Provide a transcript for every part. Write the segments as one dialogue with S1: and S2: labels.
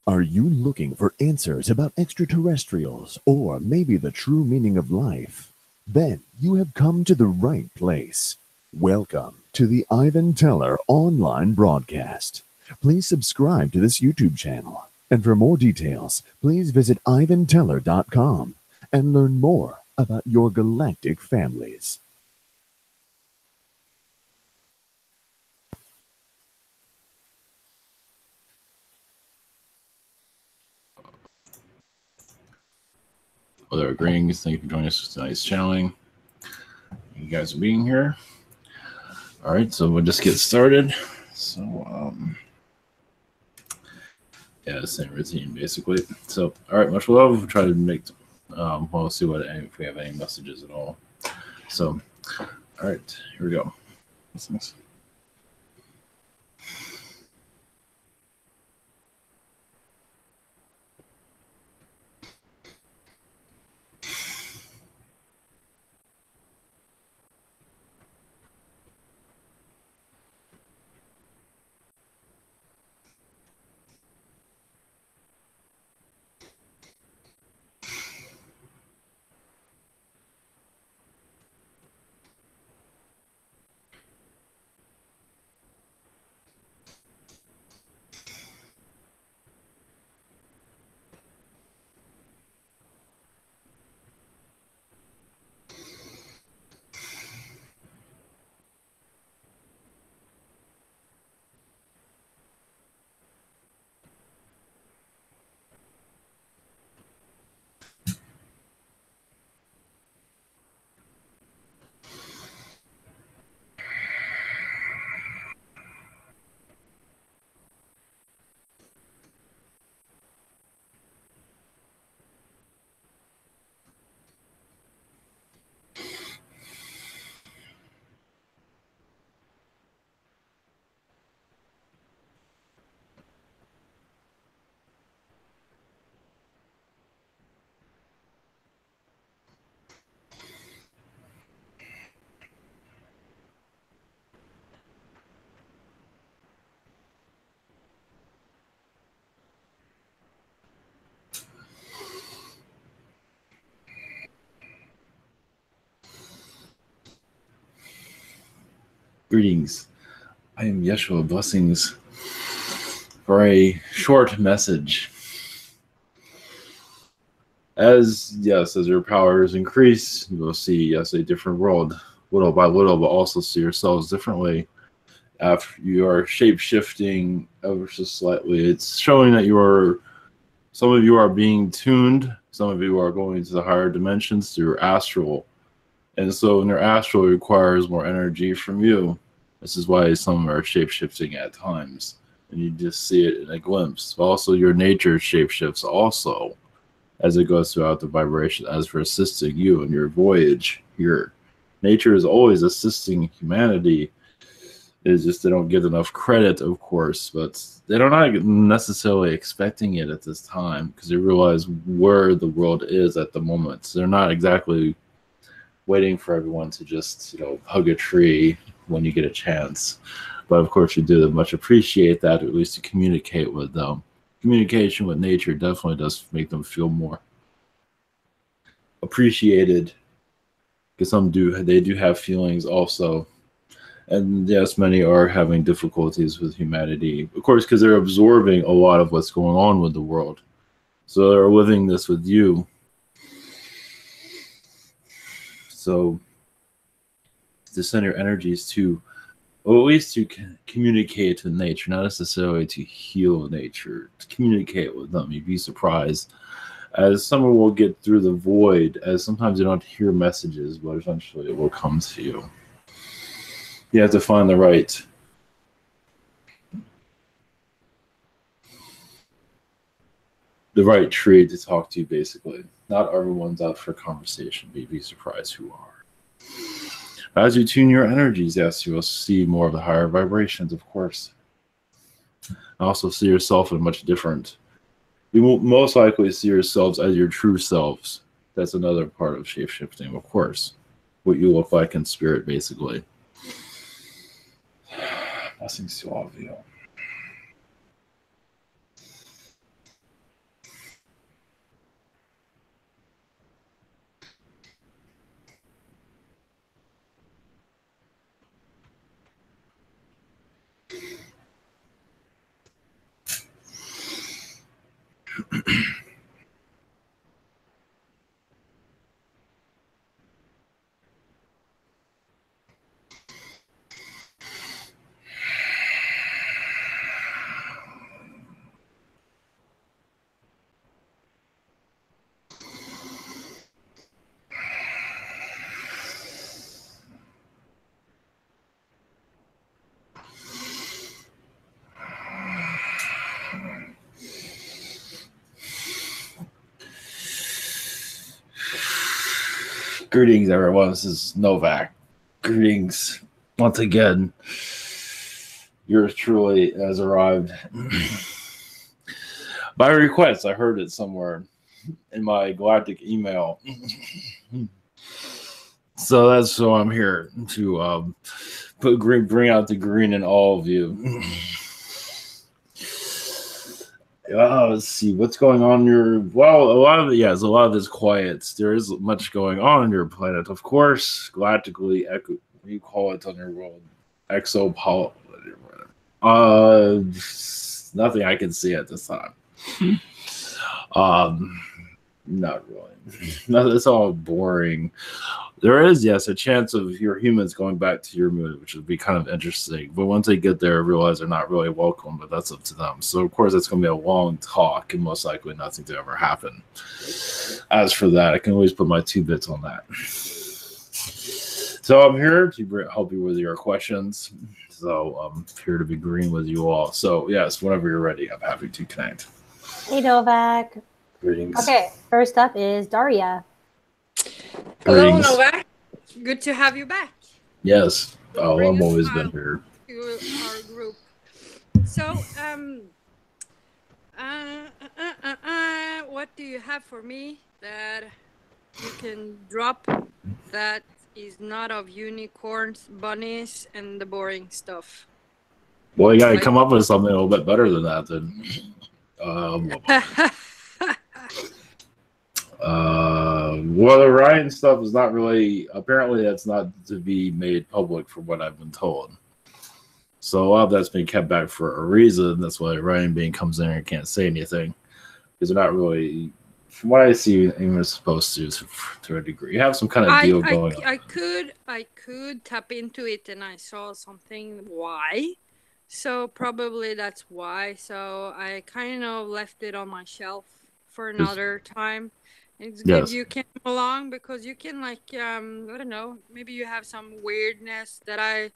S1: Are you looking for answers about extraterrestrials or maybe the true meaning of life? Then you have come to the right place. Welcome to the Ivan Teller online broadcast. Please subscribe to this YouTube channel. And for more details, please visit ivanteller.com and learn more about your galactic families.
S2: Other greetings. Thank you for joining us for tonight's channeling. You guys are being here. All right, so we'll just get started. So, yeah, the same routine basically. So, all right, much love. We'll try to make. We'll see if we have any messages at all. So, all right, here we go. What's next? Greetings. I am Yeshua. Blessings. For a short message. As your powers increase, you will see, a different world, little by little, but also see yourselves differently. After you are shape-shifting ever so slightly, it's showing that some of you are being tuned, some of you are going to the higher dimensions through astral. And so in your astral, it requires more energy from you. This is why some are shape-shifting at times. And you just see it in a glimpse. Also, your nature shape-shifts also as it goes throughout the vibration, as for assisting you in your voyage here. Nature is always assisting humanity. It's just they don't get enough credit, of course, but they're not necessarily expecting it at this time because they realize where the world is at the moment. So they're not exactly waiting for everyone to just, hug a tree when you get a chance. But of course, you do much appreciate that, or at least to communicate with them. Communication with nature definitely does make them feel more appreciated, because they do have feelings also. And yes, many are having difficulties with humanity, of course, because they're absorbing a lot of what's going on with the world. So they're living this with you. So to send your energies to, or at least to communicate with nature, not necessarily to heal nature, to communicate with them. You'd be surprised, as someone will get through the void, as sometimes you don't hear messages, but eventually it will come to you. You have to find the right tree to talk to, basically. Not everyone's out for conversation, but you'd be surprised who are. As you tune your energies, yes, you will see more of the higher vibrations, of course. Also see yourself in much different. You will most likely see yourselves as your true selves. That's another part of shapeshifting, of course. What you look like in spirit, basically. Blessings to all of you. Greetings, everyone. This is Novak. Greetings once again. Yours truly has arrived. By request, I heard it somewhere in my galactic email. So that's why I'm here to bring out the green in all of you. Let's see what's going on in your. Well, a lot of this quiet. There is much going on in your planet, of course. Galactically, you call it on your world, exopol. Nothing I can see at this time. Not really. No, it's all boring. There is, yes, a chance of your humans going back to your moon, which would be kind of interesting. But once they get there, realize they're not really welcome, but that's up to them. So, of course, it's going to be a long talk and most likely nothing to ever happen. As for that, I can always put my 2 bits on that. So I'm here to help you with your questions. So I'm here to be green with you all. So, yes, whenever you're ready, I'm happy to connect.
S3: Hey, Novak.
S2: Greetings.
S3: Okay, first up is Daria.
S4: Hello, Novak. Good to have you back.
S2: Yes. Oh, I've always been here.
S4: To our group. So, what do you have for me that you can drop that is not of unicorns, bunnies, and the boring stuff?
S2: Well, you got to come up with something a little bit better than that, then. Well, the Ryan stuff is not really. Apparently, that's not to be made public, from what I've been told. So a lot of that's been kept back for a reason. That's why Ryan Bean comes in and can't say anything, because they're not really, from what I see, even supposed to a degree. You have some kind of deal going on.
S4: I could tap into it, and I saw something. Why? So probably that's why. So I kind of left it on my shelf for another time. It's good you came along because you can, like, I don't know, maybe you have some weirdness that I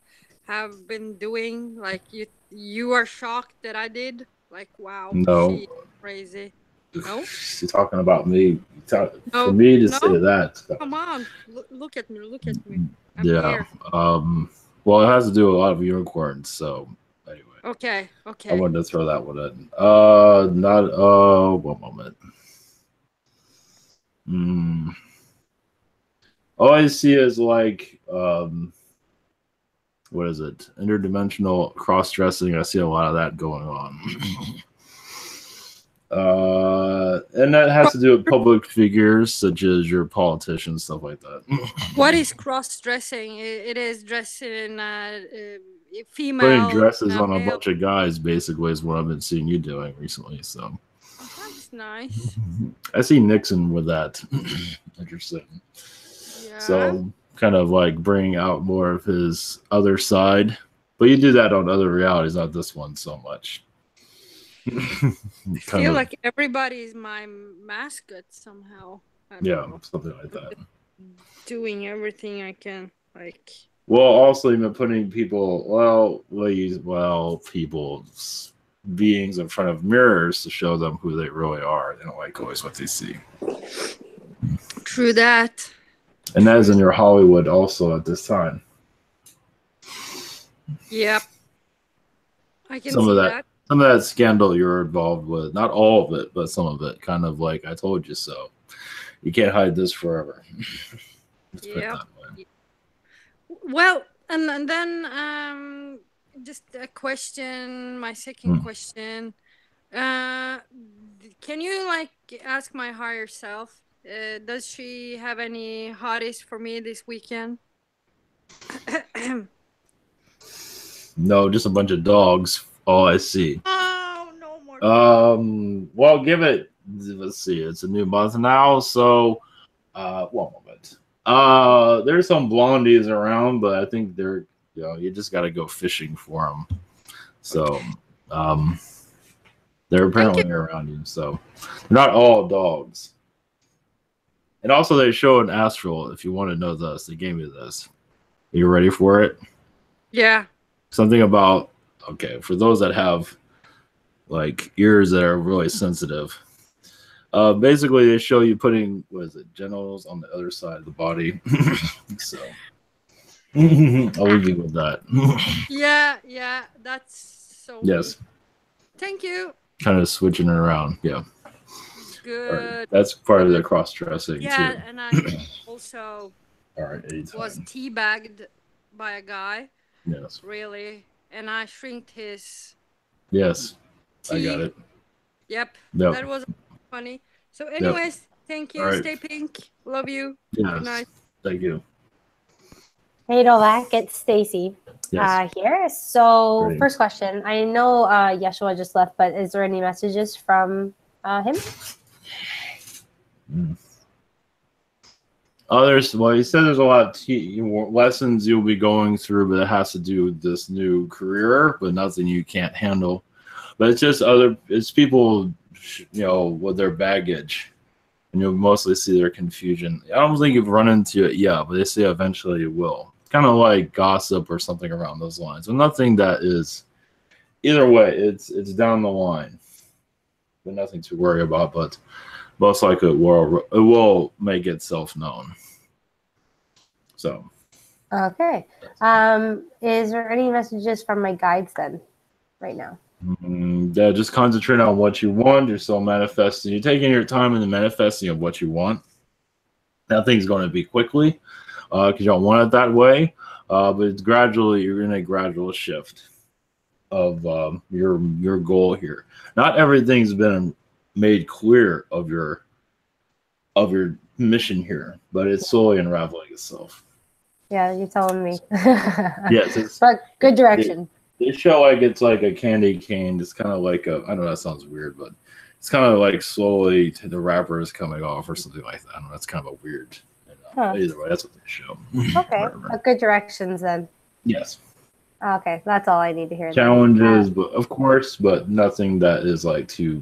S4: have been doing. Like you are shocked that I did. Like, wow,
S2: no,
S4: she's crazy. No,
S2: she's talking about me. For me to say that.
S4: Come on, look at me. Look at me. I'm
S2: here. Well, it has to do with a lot of unicorns. So anyway.
S4: Okay.
S2: I wanted to throw that one in. One moment. All I see is like, what is it? Interdimensional cross-dressing. I see a lot of that going on. And that has to do with public figures, such as your politicians, stuff like that.
S4: What is cross-dressing? It is dressing female.
S2: Putting dresses on a bunch of guys, basically, is what I've been seeing you doing recently. So.
S4: That's nice.
S2: I see Nixon with that. Interesting. Yeah. So kind of like bring out more of his other side. But you do that on other realities, not this one so much.
S4: I feel like everybody is my mascot somehow.
S2: Something like that.
S4: Doing everything I can, like.
S2: Well, also you've been putting people, people's beings in front of mirrors to show them who they really are. They don't like always what they see.
S4: True that.
S2: And that is in your Hollywood also at this time.
S4: Yep. I can see that.
S2: Some of that scandal you're involved with, not all of it, but some of it, kind of like I told you so. You can't hide this forever.
S4: Yeah. Well, and then just a question, my second question. Can you like ask my higher self? Does she have any hotties for me this weekend?
S2: No, just a bunch of dogs. All I see.
S4: Oh, no more.
S2: Well, give it let's see, it's a new month now, so one moment. There's some blondies around, but I think they're, you just got to go fishing for them. So, they're apparently around you. So, they're not all dogs. And also, they show an astral. If you want to know this, they gave me this. Are you ready for it?
S4: Yeah.
S2: Something about, okay, for those that have like ears that are really sensitive. Basically, they show you putting, what is it, genitals on the other side of the body. So I'll leave you with that.
S4: Yeah, that's so
S2: Yes.
S4: weird. Thank you.
S2: Kind of switching it around. Yeah.
S4: Good.
S2: Right. That's part of the cross dressing
S4: Yeah,
S2: too.
S4: and I also
S2: All right, anytime.
S4: was teabagged by a guy.
S2: Yes.
S4: Really, and I shrinked his.
S2: Yes. I
S4: teeth.
S2: got it.
S4: Yep.
S2: Yep.
S4: That was funny. So, anyways, thank you.
S2: All right.
S4: Stay pink. Love you.
S2: Yes.
S4: Good night.
S2: Thank you.
S3: Hey, Novak, it's Stacy here. So,
S2: Great.
S3: first question. I know Yeshua just left, but is there any messages from him?
S2: Others, well, he said there's a lot of lessons you'll be going through, but it has to do with this new career, but nothing you can't handle. But it's just it's people, with their baggage, and you'll mostly see their confusion. I don't think you've run into it yet, but they say eventually you will. It's kind of like gossip or something around those lines. So nothing that is, either way, it's down the line, but nothing to worry about. But most likely it will make itself known. So.
S3: Okay. Is there any messages from my guides then, right now?
S2: Yeah, just concentrate on what you want. You're still manifesting. You're taking your time in the manifesting of what you want. Nothing's going to be quickly because you don't want it that way. But it's gradually, you're in a gradual shift of your goal here. Not everything's been made clear of your mission here, but it's slowly unraveling itself.
S3: Yeah, you're telling me.
S2: Yes,
S3: but good direction.
S2: They show like it's like a candy cane. It's kind of like I know that sounds weird, but it's kind of like slowly the wrapper is coming off or something like that. I don't know. That's kind of a weird. Either way, that's what they show.
S3: Okay, good directions then.
S2: Yes.
S3: Okay, that's all I need to hear.
S2: Challenges, but of course, but nothing that is like too.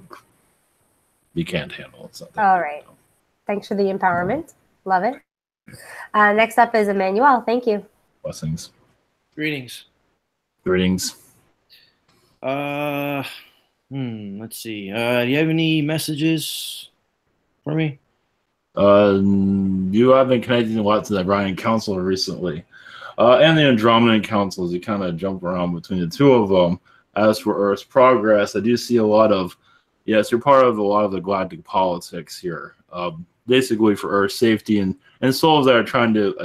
S2: You can't handle it.
S3: All right. Thanks for the empowerment. Love it. Next up is Emmanuel. Thank you.
S2: Blessings.
S5: Greetings.
S2: Greetings.
S5: Let's see. Do you have any messages for me?
S2: You have been connecting a lot to the Ryan Council recently. And the Andromedan Councils, you kind of jump around between the two of them. As for Earth's progress, I do see a lot of, yes, you're part of a lot of the galactic politics here. Basically for Earth's safety and souls that are trying to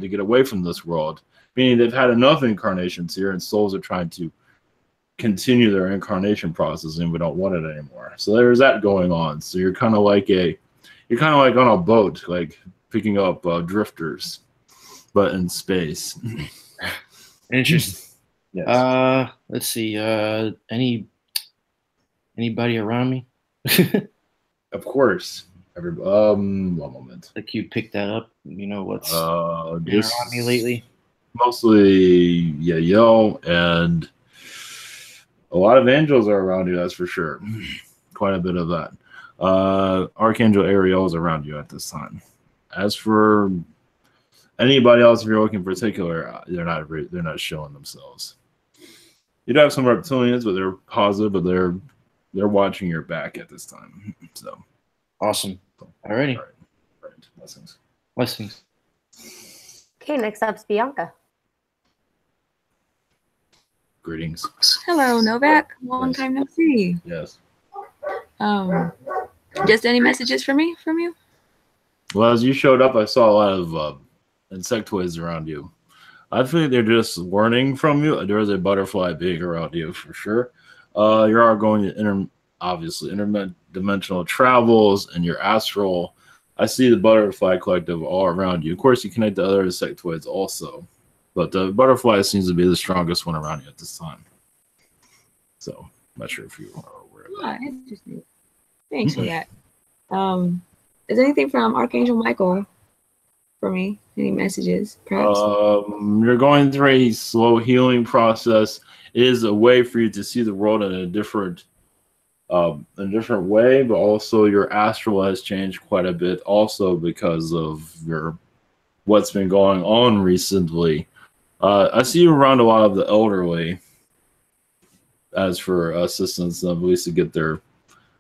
S2: get away from this world. Meaning they've had enough incarnations here, and souls are trying to continue their incarnation process, and we don't want it anymore. So there's that going on. So you're kind of like on a boat, like picking up drifters, but in space.
S5: Interesting.
S2: Yes.
S5: Let's see. Anybody around me?
S2: Of course. One moment.
S5: Like you picked that up. You know what's been
S2: just
S5: around me lately?
S2: Mostly Yael, and a lot of angels are around you, that's for sure. Quite a bit of that. Archangel Ariel is around you at this time. As for anybody else, if you're looking in particular, they're not showing themselves. You do have some reptilians, but they're positive, but they're watching your back at this time. So
S5: awesome. Alrighty.
S2: All right. Blessings.
S5: Blessings.
S3: Okay, next up is Bianca.
S2: Greetings.
S6: Hello, Novak. Long time no see.
S2: Yes.
S6: Just any messages for me from you?
S2: Well, as you showed up, I saw a lot of insectoids around you. I think they're just learning from you. There is a butterfly being around you for sure. You are going to interdimensional travels and your astral. I see the butterfly collective all around you. Of course, you connect to other insectoids also. But the butterfly seems to be the strongest one around you at this time. So, I'm not sure if you are aware of that.
S6: Interesting. Thanks for that. Is there anything from Archangel Michael for me? Any messages, perhaps?
S2: You're going through a slow healing process. It is a way for you to see the world in a different way, but also your astral has changed quite a bit also because of what's been going on recently. I see you around a lot of the elderly as for assistance, at least to get their,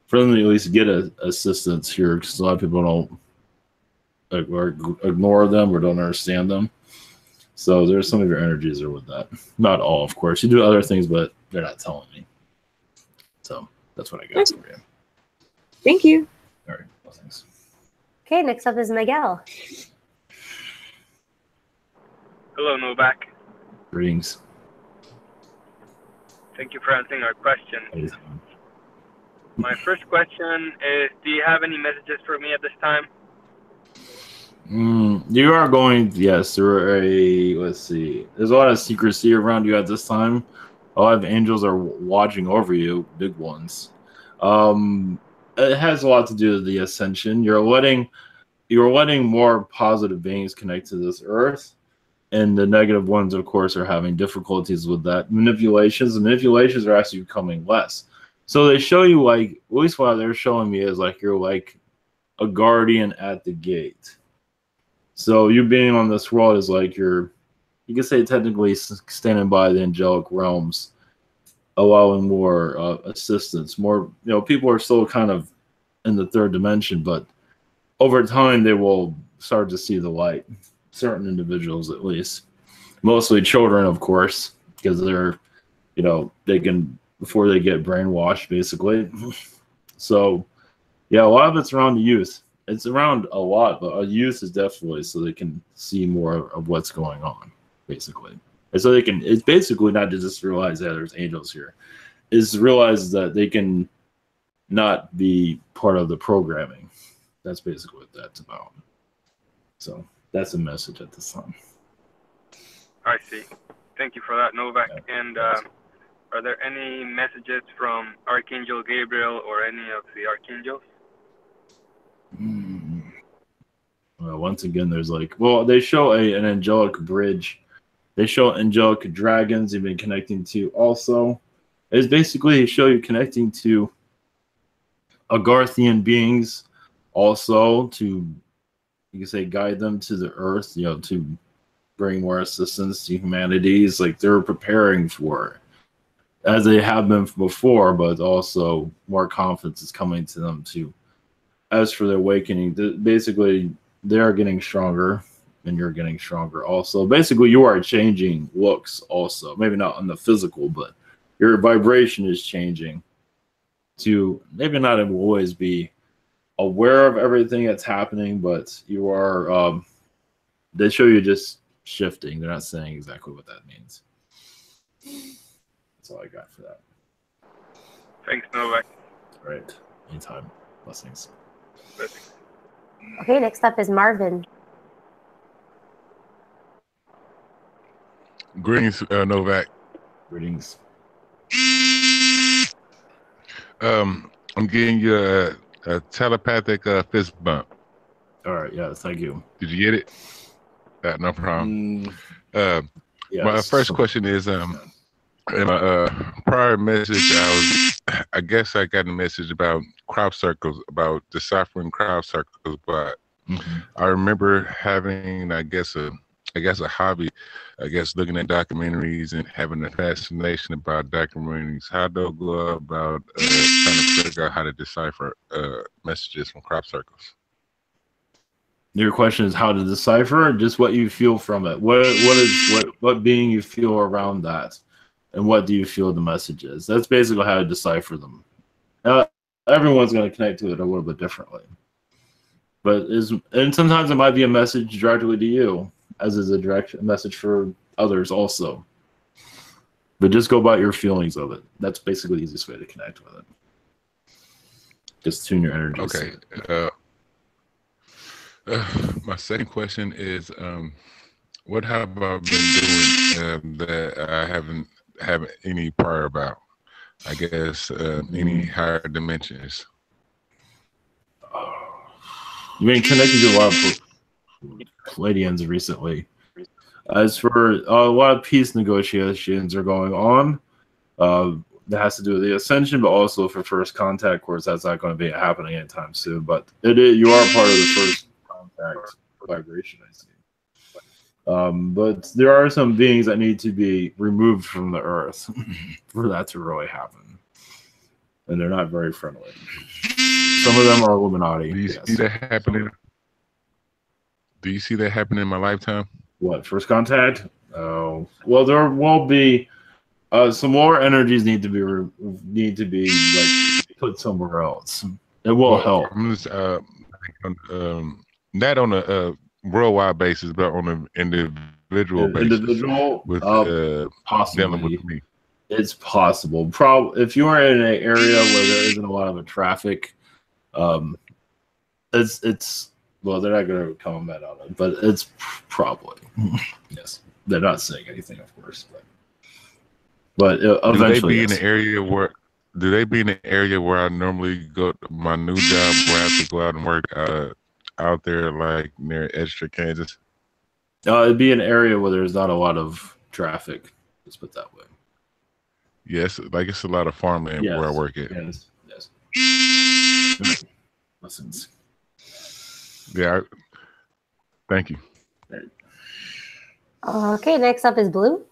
S2: for them to at least get assistance here, because a lot of people don't ignore them or don't understand them. So there's some of your energies are with that. Not all, of course. You do other things, but they're not telling me. So that's what I got for you.
S6: Thank you.
S2: All right. Well, thanks.
S3: Okay, next up is Miguel.
S7: Hello, Novak.
S2: Greetings.
S7: Thank you for answering our question. My first question is, do you have any messages for me at this time?
S2: You are going, yes, let's see. There's a lot of secrecy around you at this time. A lot of angels are watching over you, big ones. It has a lot to do with the ascension. You're letting more positive beings connect to this earth. And the negative ones, of course, are having difficulties with that. Manipulations are actually becoming less. So they show you, like, at least what they're showing me is like you're like a guardian at the gate. So you being on this world is like you can say technically standing by the angelic realms, allowing more assistance. More, people are still kind of in the third dimension, but over time they will start to see the light. Certain individuals, at least, mostly children, of course, because they're, they can, before they get brainwashed, basically. So, yeah, a lot of it's around the youth. It's around a lot, but youth is definitely so they can see more of what's going on, basically. And so it's basically not to just realize that there's angels here. It's realize that they can not be part of the programming. That's basically what that's about. So that's a message at this time.
S7: I see. Thank you for that, Novak. Yeah, and are there any messages from Archangel Gabriel or any of the archangels?
S2: Well, once again, there's they show an angelic bridge. They show angelic dragons you've been connecting to also. It's basically show you connecting to Agarthian beings also to, you can say, guide them to the earth, to bring more assistance to humanity. It's like they're preparing for it, as they have been before, but also more confidence is coming to them too. As for the awakening, basically they are getting stronger and you're getting stronger also. Basically, you are changing looks also. Maybe not on the physical, but your vibration is changing to maybe not always be aware of everything that's happening, but you are, they show you just shifting. They're not saying exactly what that means. That's all I got for that.
S7: Thanks, Novak.
S2: All right. Anytime. Blessings.
S7: Blessings.
S3: Okay, next up is Marvin.
S8: Greetings, Novak.
S2: Greetings.
S8: I'm getting you a telepathic fist bump.
S2: All right. Yeah. Thank you.
S8: Did you get it? No problem.
S2: Yes.
S8: My first question is, in my prior message, I guess I got a message about crop circles, about deciphering crop circles, but I remember having, I guess a hobby, looking at documentaries and having a fascination about documentaries. How do I go about trying to figure out how to decipher messages from crop circles?
S2: Your question is how to decipher, or just what you feel from it? What being you feel around that, and what do you feel the message is? That's basically how to decipher them. Everyone's going to connect to it a little bit differently, and sometimes it might be a message directly to you, as is a direct message for others also. But just go about your feelings of it. That's basically the easiest way to connect with it. Just tune your energy.
S8: Okay. My second question is, what have I been doing that I haven't any prior about? I guess any higher dimensions.
S2: You've been connected to a lot of Palladians recently. As for a lot of peace negotiations are going on. That has to do with the ascension, but also for first contact. Of course, that's not going to be happening anytime soon. But you are part of the first contact vibration, I see. But there are some beings that need to be removed from the earth for that to really happen, and they're not very friendly. Some of them are Illuminati.
S8: Do you see that happening? Do you see that happening in my lifetime?
S2: What, first contact? Oh, well, there will be some more energies need to be like put somewhere else. It will help.
S8: I'm just, not on a worldwide basis, but on an individual basis.
S2: Individual,
S8: with
S2: possibly.
S8: dealing with me.
S2: It's possible. If you are in an area where there isn't a lot of traffic, it's well, they're not going to comment on it, but it's probably yes. They're not saying anything, of course, but eventually.
S8: Do they be in the area where? Do they be in the area where I normally go to my new job, where I have to go out and work out there, like near Exeter, Kansas?
S2: It'd be an area where there's not a lot of traffic. Let's put it that way.
S8: Yes, like it's a lot of farmland where I work at.
S2: Yes. Lessons.
S8: Yeah. Thank you.
S3: Okay, next up is Blue.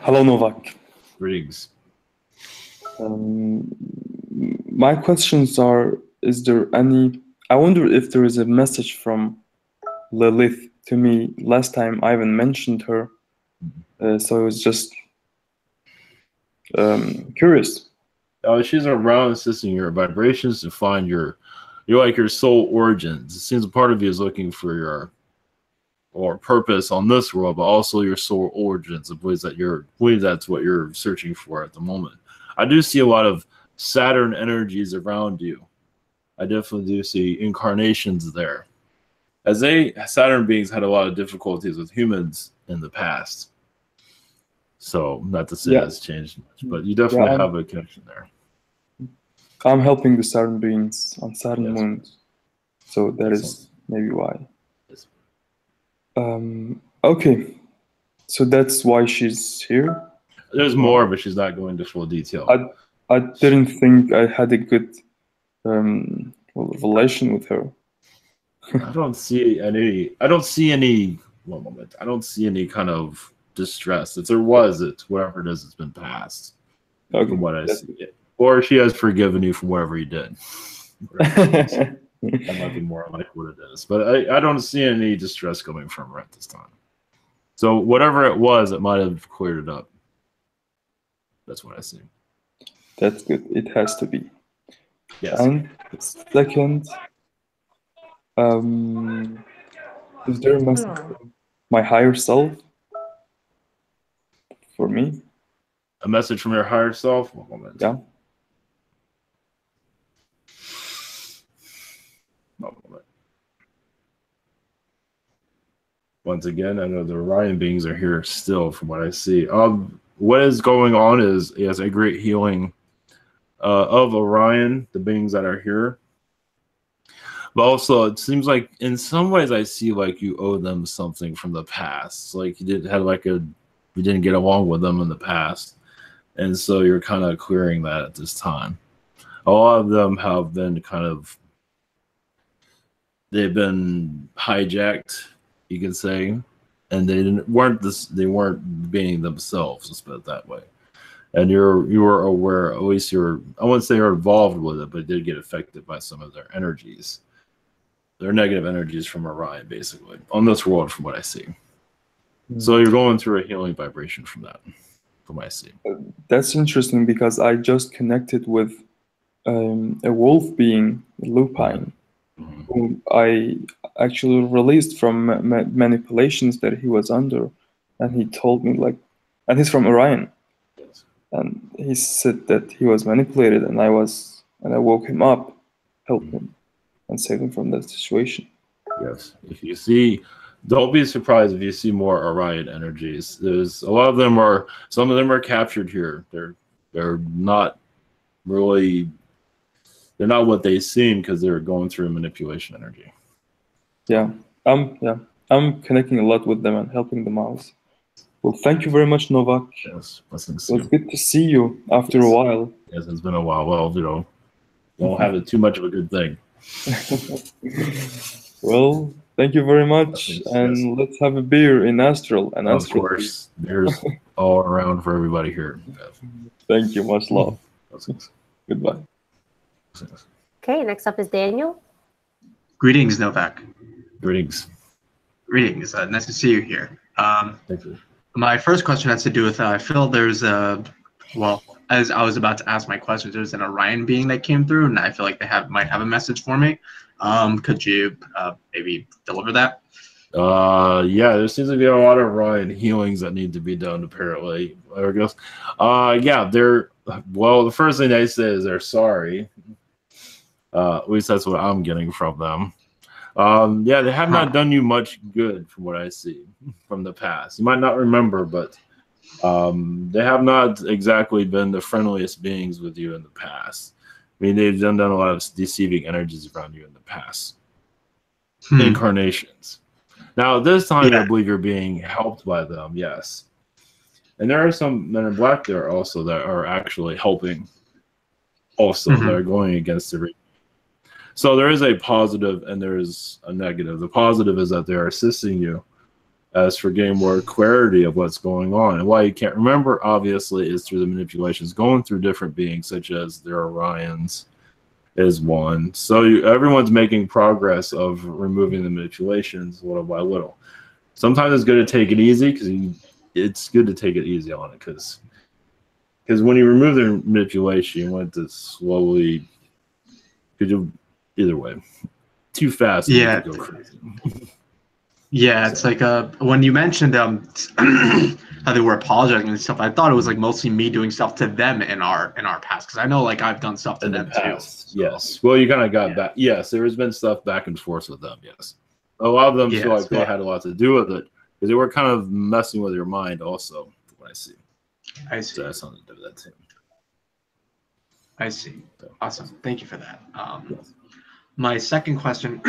S9: Hello, Novak.
S2: Greetings.
S9: My questions are, is there any... I wonder if there is a message from Lilith to me. Last time Ivan mentioned her, so I was just curious.
S2: She's around assisting your vibrations to find your soul origins. It seems a part of you is looking for your purpose on this world, but also your soul origins. I believe that's what you're searching for at the moment. I do see a lot of Saturn energies around you. I definitely do see incarnations there. As Saturn beings had a lot of difficulties with humans in the past. So not to say that's changed much, but you definitely have a connection there.
S9: I'm helping the Saturn beings on Saturn moons. So that is maybe why. Okay, so that's why she's here.
S2: There's more, but she's not going into full detail.
S9: I didn't think I had a good relation with her.
S2: I don't see any. One moment. I don't see any kind of distress. If there was, whatever it is, it's been passed.
S9: Okay.
S2: From what I see, or she has forgiven you from whatever you did. That might be more like what it is, but I don't see any distress coming from her at this time. So whatever it was, it might have cleared it up. That's what I see.
S9: That's good. It has to be.
S2: Yes.
S9: And second, is there a message from my higher self for me?
S2: A message from your higher self? One moment.
S9: Yeah.
S2: Once again, I know the Orion beings are here still from what I see. What is going on is a great healing of Orion, the beings that are here. But also, it seems like in some ways I see like you owe them something from the past. Like you didn't get along with them in the past. And so you're kind of clearing that at this time. A lot of them have been they've been hijacked, you can say, and they weren't being themselves, let's put it that way. And you were aware, at least I wouldn't say you're involved with it, but did get affected by some of their energies. Their negative energies from Orion, basically, on this world, from what I see. So you're going through a healing vibration from that, from what I see.
S9: That's interesting because I just connected with a wolf being, Lupine, whom I actually released from manipulations that he was under, and he told me and he's from Orion, and he said that he was manipulated, and I woke him up, helped him, and saved him from that situation.
S2: Yes, if you see, don't be surprised if you see more Orion energies. There's a lot of them some of them are captured here. They're not really they're not what they seem because they're going through manipulation energy.
S9: Yeah, I'm connecting a lot with them and helping them out. Well, thank you very much, Novak.
S2: Yes, blessings.
S9: It was good to see you after a while.
S2: Yes, it's been a while. Well, don't have it too much of a good thing.
S9: Well, thank you very much, and let's have a beer in Astral. And
S2: of course, there's all around for everybody here.
S9: Thank you, much love. Goodbye.
S3: Okay, next up is Daniel.
S10: Greetings, Novak.
S2: Greetings.
S10: Greetings. Nice to see you here.
S2: Thank you.
S10: My first question has to do with I feel there's a as I was about to ask my questions, there's an Orion being that came through, and I feel like they might have a message for me. Could you maybe deliver that?
S2: Yeah, there seems to be a lot of Orion healings that need to be done, apparently. There it goes. Yeah, the first thing they say is they're sorry. At least that's what I'm getting from them. Yeah, they have not done you much good from what I see from the past. You might not remember, but they have not exactly been the friendliest beings with you in the past. I mean, they've done a lot of deceiving energies around you in the past. Incarnations. Now, this time, I believe you're being helped by them, yes. And there are some men in black there also that are actually helping also. That are going against the. So there is a positive and there is a negative. The positive is that they're assisting you as for getting more clarity of what's going on. And why you can't remember, obviously, is through the manipulations going through different beings, such as their Orions is one. So everyone's making progress of removing the manipulations little by little. Sometimes it's good to take it easy because it's good to take it easy on it because when you remove the manipulation, you want to slowly, because you either way, too fast.
S10: Yeah.
S2: You go crazy.
S10: Yeah, it's like when you mentioned how they were apologizing and stuff, I thought it was like mostly me doing stuff to them in our past, because I know like I've done stuff to them too. So.
S2: Yes. Well, you kind of got back. Yes, there has been stuff back and forth with them. Yes, a lot of them feel like they had a lot to do with it because they were kind of messing with your mind. Also, what I see.
S10: I see.
S2: So that's something to do with that too.
S10: I see. Awesome. Thank you for that. My second question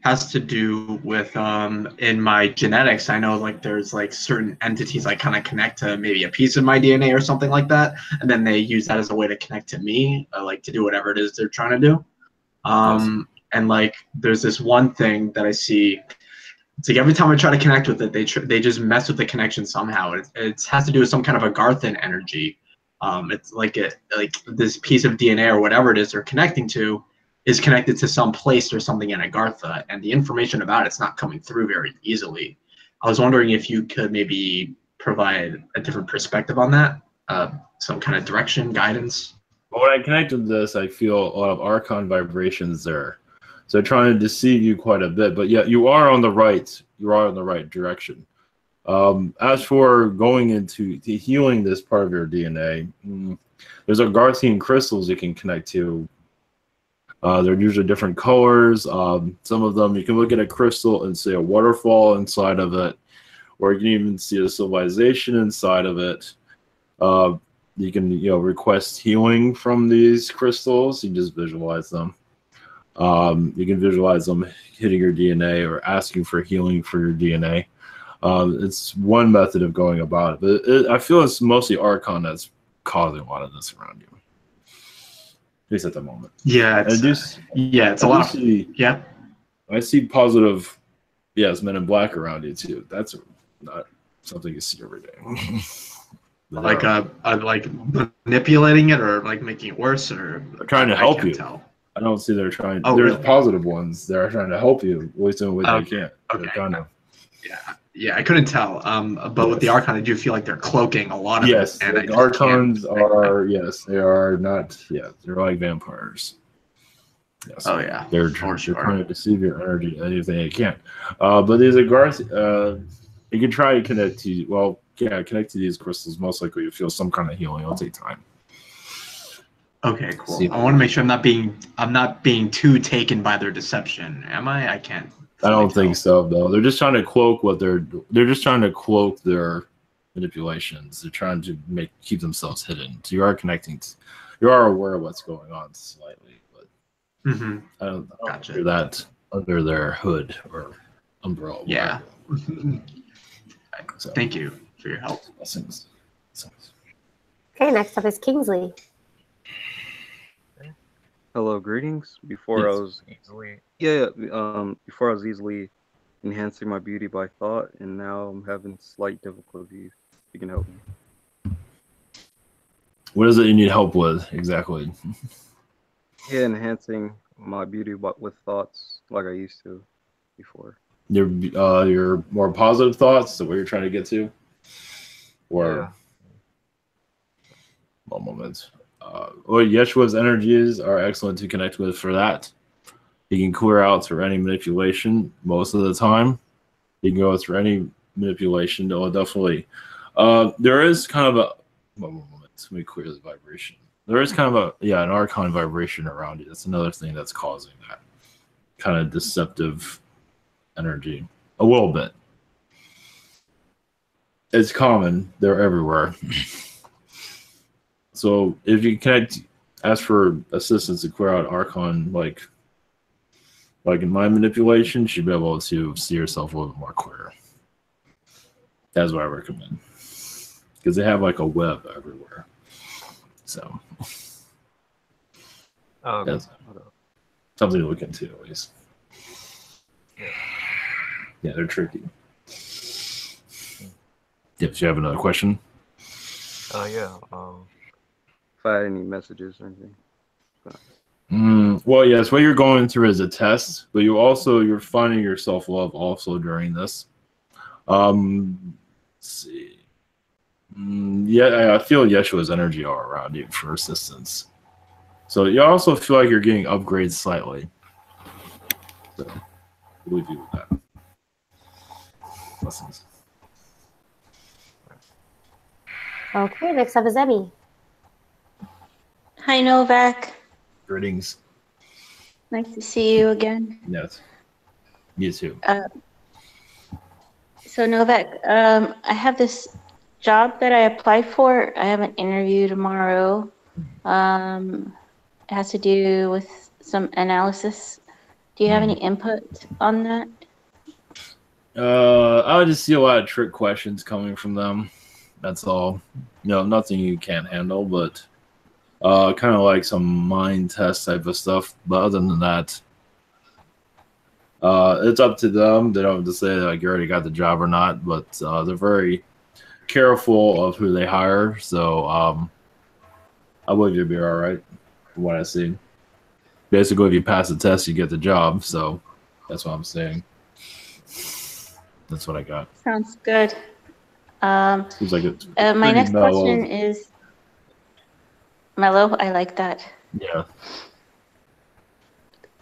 S10: has to do with in my genetics. I know like there's like certain entities I kind of connect to maybe a piece of my DNA or something like that, and then they use that as a way to connect to me, like to do whatever it is they're trying to do. And like there's this one thing that I see. It's like every time I try to connect with it, they just mess with the connection somehow. It has to do with some kind of a Garthan energy. It's like this piece of DNA or whatever it is they're connecting to is connected to some place or something in Agartha, and the information about it's not coming through very easily. I was wondering if you could maybe provide a different perspective on that, some kind of direction, guidance.
S2: Well, when I connect with this, I feel a lot of archon vibrations there. So they're trying to deceive you quite a bit, but yeah, you are on the right direction. As for going into healing this part of your DNA, there's Agarthian crystals you can connect to. They're usually different colors. Some of them, you can look at a crystal and see a waterfall inside of it, or you can even see a civilization inside of it. You can, request healing from these crystals. You just visualize them. You can visualize them hitting your DNA or asking for healing for your DNA. It's one method of going about it, but I feel it's mostly Archon that's causing a lot of this around you. At least at the moment.
S10: Yeah, it's a lot.
S2: I see positive, men in black around you too. That's not something you see every day.
S10: Like manipulating it or like making it worse, or
S2: they're trying to help you. Tell. I don't see they're trying. There's really? Positive ones. They're trying to help you. At least in a way they can.
S10: Okay. Kind of. Yeah, I couldn't tell. But with the Archon, I do feel like they're cloaking a lot of it.
S2: Yes, the Archons are. Yes, they are not. Yeah, they're like vampires. Yes, they're trying to deceive your energy anything they can. But these Agarth, you can try to connect to. Well, connect to these crystals. Most likely, you feel some kind of healing. It'll take time.
S10: Okay, cool. I want to make sure I'm not being too taken by their deception. Am I? I can't.
S2: I don't think so, though. They're just trying to cloak they're just trying to cloak their manipulations. They're trying to keep themselves hidden. So you are connecting. You are aware of what's going on slightly, but I don't hear that under their hood or umbrella.
S10: Yeah.
S2: So,
S10: thank you for your help.
S3: Okay, next up is Kingsley.
S11: Hello, greetings. Before I was easily enhancing my beauty by thought, and now I'm having slight difficulties. You can help me.
S2: What is it you need help with exactly?
S11: Yeah, enhancing my beauty with thoughts like I used to before.
S2: Your more positive thoughts, so what you're trying to get to, or one moment. Well, Yeshua's energies are excellent to connect with for that. He can clear out through any manipulation most of the time. He can go through any manipulation. Oh, definitely. There is kind of a one moment. Let me clear the vibration. There is kind of an archon vibration around you. That's another thing that's causing that kind of deceptive energy. A little bit. It's common. They're everywhere. So if you ask for assistance to clear out archon, like in my manipulation, she'd be able to see herself a little bit more clear. That's what I recommend. Because they have like a web everywhere. So that's something to look into at least. Yeah, they're tricky. Yep, do you have another question?
S11: Yeah. If I had any messages or anything.
S2: Well, yes, what you're going through is a test, but you're finding your self-love also during this. Let's see. I feel Yeshua's energy all around you for assistance. So you also feel like you're getting upgrades slightly. So we'll leave you with that. Blessings.
S3: Okay, next up is Emmy.
S12: Hi, Novak.
S2: Greetings.
S12: Nice to see you again.
S2: Yes. You too.
S12: So Novak, I have this job that I applied for. I have an interview tomorrow. It has to do with some analysis. Do you have any input on that?
S2: I would just see a lot of trick questions coming from them. That's all. Nothing you can't handle, but kind of like some mind test type of stuff. But other than that, it's up to them. They don't have to say like you already got the job or not, but they're very careful of who they hire. So I believe you'll be all right from what I see. Basically, if you pass the test, you get the job. So that's what I'm saying. That's what I got.
S12: Sounds good.
S2: Seems like it's
S12: my next question is mellow. I like that.
S2: Yeah.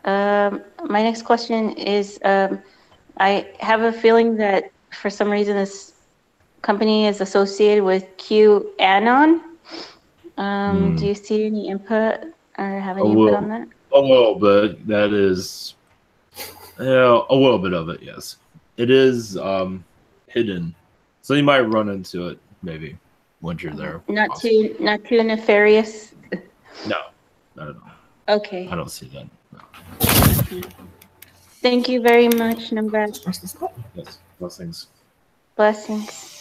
S12: My next question is, I have a feeling that for some reason this company is associated with QAnon. Do you see any input or have any input on that?
S2: A little bit. That is, a little bit of it. Yes, it is hidden, so you might run into it maybe once you're there.
S12: Not too nefarious.
S2: No, not at all.
S12: Okay.
S2: I don't see that. No.
S12: Thank you very much, Novak.
S2: Yes, blessings.
S12: Blessings.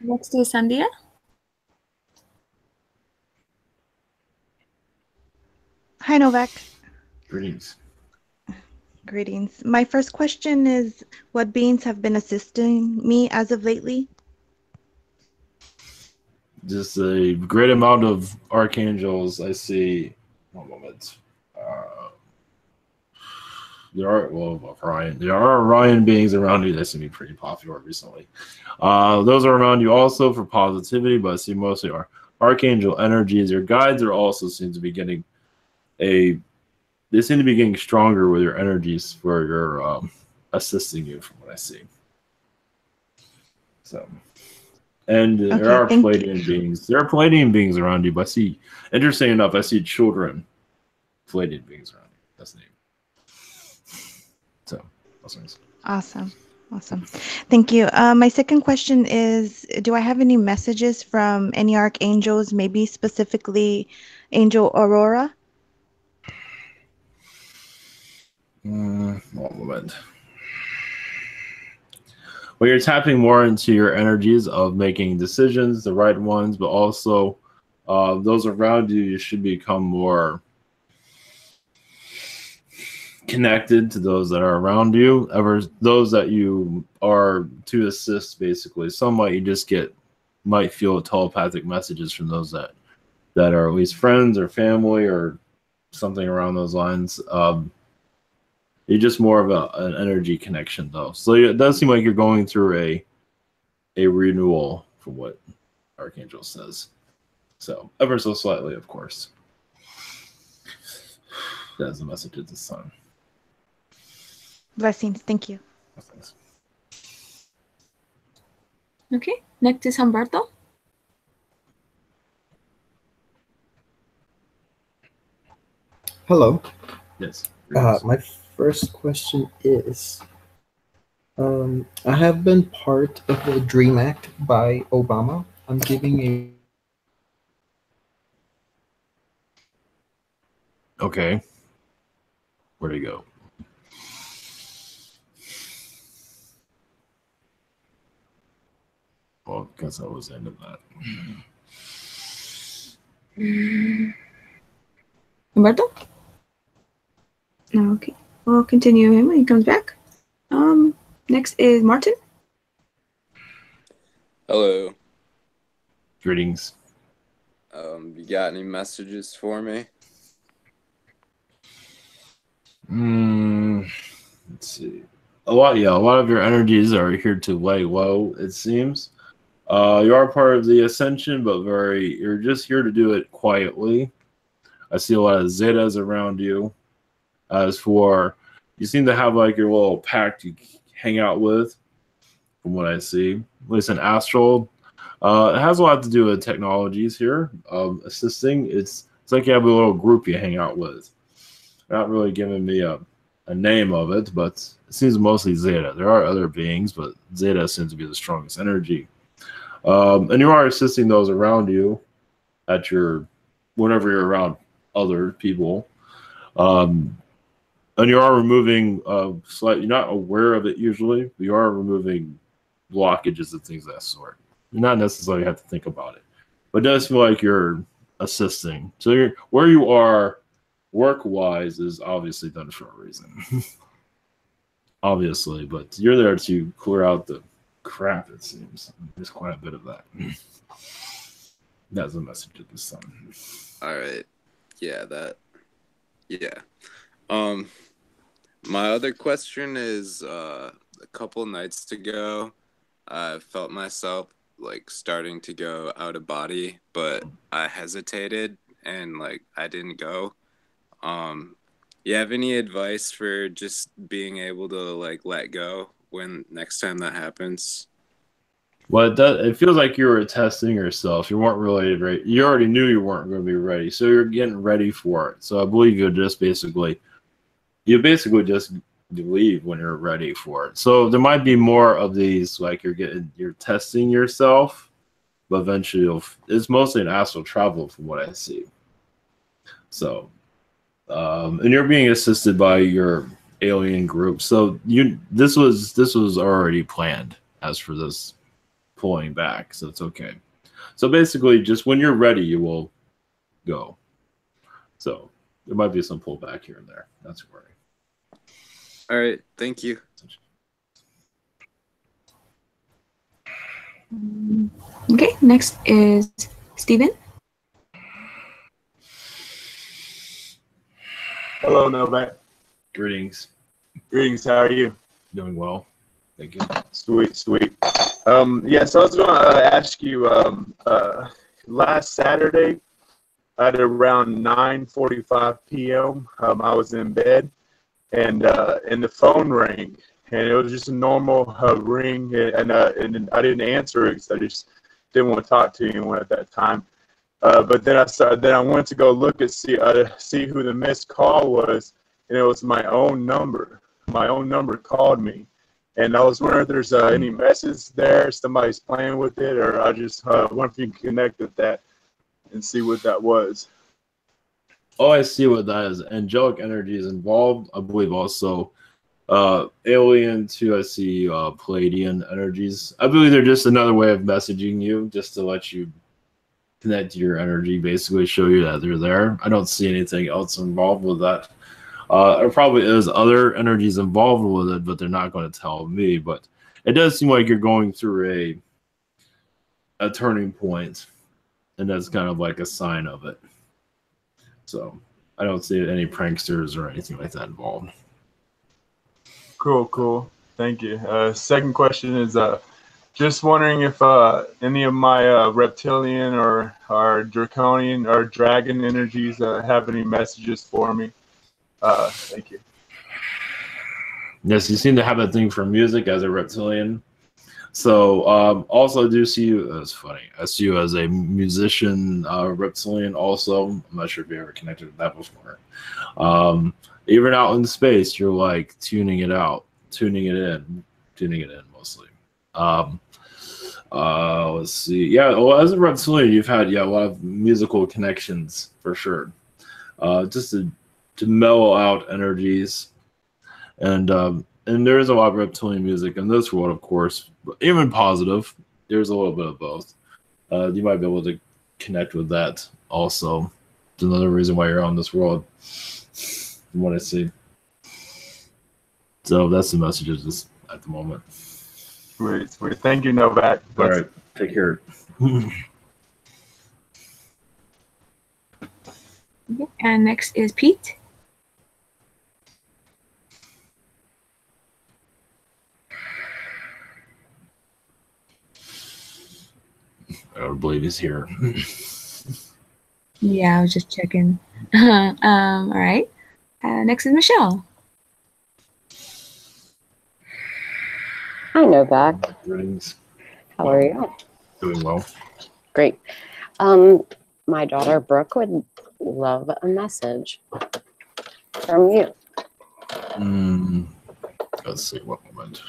S6: Next is Sandia.
S13: Hi, Novak.
S2: Greetings.
S13: Greetings. My first question is, what beings have been assisting me as of lately?
S2: Just a great amount of archangels. I see. One moment. There are Orion. There are Orion beings around you that seem to be pretty popular recently. Those are around you also for positivity, but I see mostly are archangel energies. Your guides are also seem to be getting they seem to be getting stronger with your energies for your assisting you from what I see. So, and there are Palladian beings. There are Palladian beings around you, but I see, interesting enough, I see children, Palladian beings around you. That's the name. So, blessings.
S13: Awesome. Awesome. Thank you. My second question is, do I have any messages from any archangels, maybe specifically Angel Aurora?
S2: One moment. Well, you're tapping more into your energies of making decisions, the right ones, but also those around you, you should become more connected to those that are around you, ever those that you are to assist, basically. Some might you just might feel telepathic messages from those that are at least friends or family or something around those lines. You're just more of an energy connection, though. So it does seem like you're going through a renewal, from what Archangel says. So ever so slightly, of course. That's the message of the sun.
S13: Blessings. Thank you.
S2: Thanks.
S6: Okay, next is Humberto.
S14: Hello.
S2: Yes.
S14: My first question is, I have been part of the Dream Act by Obama. I'm giving a...
S2: Okay. Where'd he go? Well, I guess I was the end of that.
S6: Humberto? Okay, we'll continue him when he comes back. Next is Martin.
S15: Hello.
S2: Greetings.
S15: You got any messages for me?
S2: Let's see. A lot of your energies are here to lay low, it seems. You are part of the ascension, but you're just here to do it quietly. I see a lot of Zetas around you. As for, you seem to have like your little pack you hang out with, from what I see. At least an astral. It has a lot to do with technologies here, assisting. It's like you have a little group you hang out with. Not really giving me a name of it, but it seems mostly Zeta. There are other beings, but Zeta seems to be the strongest energy. And you are assisting those around you at whenever you're around other people. And you are removing you're not aware of it usually, but you are removing blockages and things of that sort. You not necessarily have to think about it, but it does feel like you're assisting. So where you are work-wise is obviously done for a reason. Obviously, but you're there to clear out the crap, it seems. There's quite a bit of that. That's the message of the sun.
S15: All right. Yeah, my other question is, a couple nights ago, I felt myself like starting to go out of body, but I hesitated and like I didn't go. You have any advice for just being able to like let go when next time that happens?
S2: Well, it feels like you were testing yourself. You weren't really ready. You already knew you weren't going to be ready, so you're getting ready for it. So I believe you basically just leave when you're ready for it. So there might be more of these, like you're testing yourself, but eventually it's mostly an astral travel from what I see. So, and you're being assisted by your alien group. So this was already planned as for this pulling back, so it's okay. So basically, just when you're ready, you will go. So there might be some pullback here and there. That's worry.
S15: All right, thank you.
S6: Okay, next is Steven.
S16: Hello, Novak.
S2: Greetings.
S16: Greetings, how are you?
S2: Doing well. Thank you.
S16: Sweet. So I was going to ask you, last Saturday at around 9:45 p.m., I was in bed, and the phone rang, and it was just a normal ring, and I didn't answer it because I just didn't want to talk to anyone at that time. But then I wanted to go look and see who the missed call was, and it was my own number. My own number called me, And I was wondering if there's any message there, somebody's playing with it, or I just wonder if you can connect with that and see what that was.
S2: Oh, I see what that is. Angelic energy is involved. I believe also alien too. I see Palladian energies. I believe they're just another way of messaging you, just to let you connect to your energy, basically show you that they're there. I don't see anything else involved with that. There probably is other energies involved with it, but they're not going to tell me. But it does seem like you're going through a turning point, and that's kind of like a sign of it. So I don't see any pranksters or anything like that involved.
S16: Cool, cool. Thank you. Second question is just wondering if any of my reptilian or draconian or dragon energies have any messages for me. Thank you.
S2: Yes, you seem to have a thing for music as a reptilian. So also I do see you as funny. I see you as a musician, reptilian also. I'm not sure if you ever connected with that before. Even out in space, you're like tuning it out, tuning it in mostly. Let's see. Yeah, well, as a reptilian, you've had a lot of musical connections for sure. Just to mellow out energies, and there is a lot of reptilian music in this world, of course, but even positive. There's a little bit of both. You might be able to connect with that also. It's another reason why you're on this world, from what I see. So that's the messages at the moment.
S16: Sweet. Thank you, Novak.
S2: All right, take care.
S6: And next is Pete.
S2: I don't believe he's here.
S6: Yeah, I was just checking. All right. Next is Michelle.
S17: Hi, Novak.
S2: Greetings.
S17: How are you?
S2: Doing well.
S17: Great. My daughter Brooke would love a message from you.
S2: Let's see, what moment.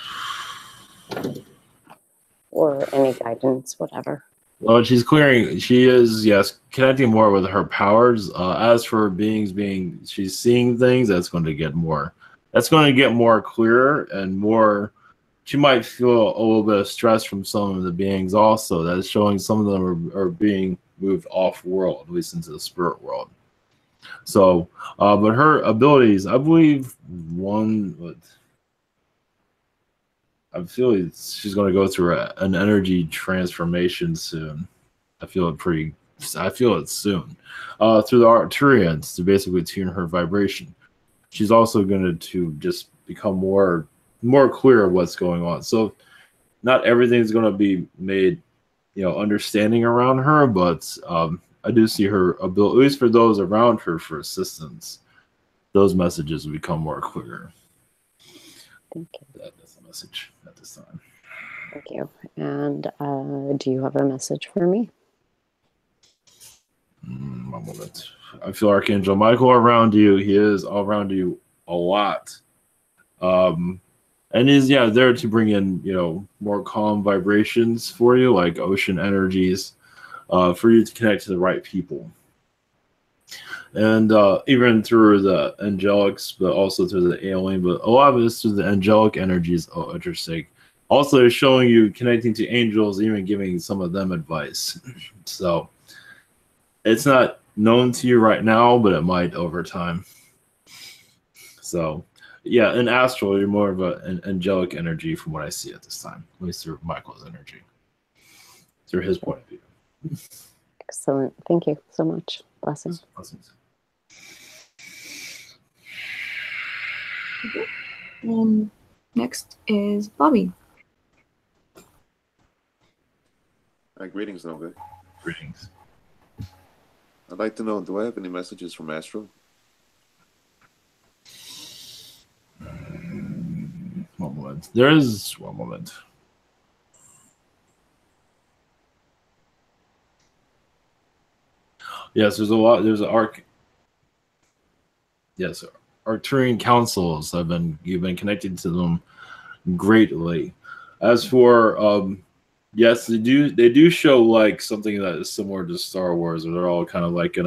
S17: Or any guidance, whatever.
S2: Well, she is, yes, connecting more with her powers. As for she's seeing things, that's going to get more clearer and more. She might feel a little bit of stress from some of the beings also. That's showing some of them are being moved off world, at least into the spirit world. So, but her abilities, I believe I feel she's going to go through an energy transformation soon. I feel it soon. Through the Arcturians to basically tune her vibration. She's also going to just become more clear of what's going on. So not everything's going to be made, understanding around her, but I do see her ability, at least for those around her, for assistance. Those messages will become more clear.
S17: Thank you.
S2: That's the message at this time.
S17: Thank you. And do you have a message for me?
S2: One moment. I feel Archangel Michael around you. He is around you a lot. And he's there to bring in, more calm vibrations for you, like ocean energies, for you to connect to the right people. And even through the angelics, but also through the alien, but a lot of it is through the angelic energies. Oh, interesting. Also showing you connecting to angels, even giving some of them advice. So it's not known to you right now, but it might over time. So yeah, in astral, you're more of an angelic energy from what I see at this time, at least through Michael's energy, through his point of view.
S17: Excellent. Thank you so much. Blessings.
S2: Blessings.
S6: Okay. Next is Bobby.
S18: Greetings, Novak.
S2: Greetings.
S18: I'd like to know, do I have any messages from Astro?
S2: One moment. There is one moment. Yes, there's a lot. There's an Yes, Arcturian councils you've been connected to them greatly. As for yes, they do show like something that is similar to Star Wars, where they're all kind of like in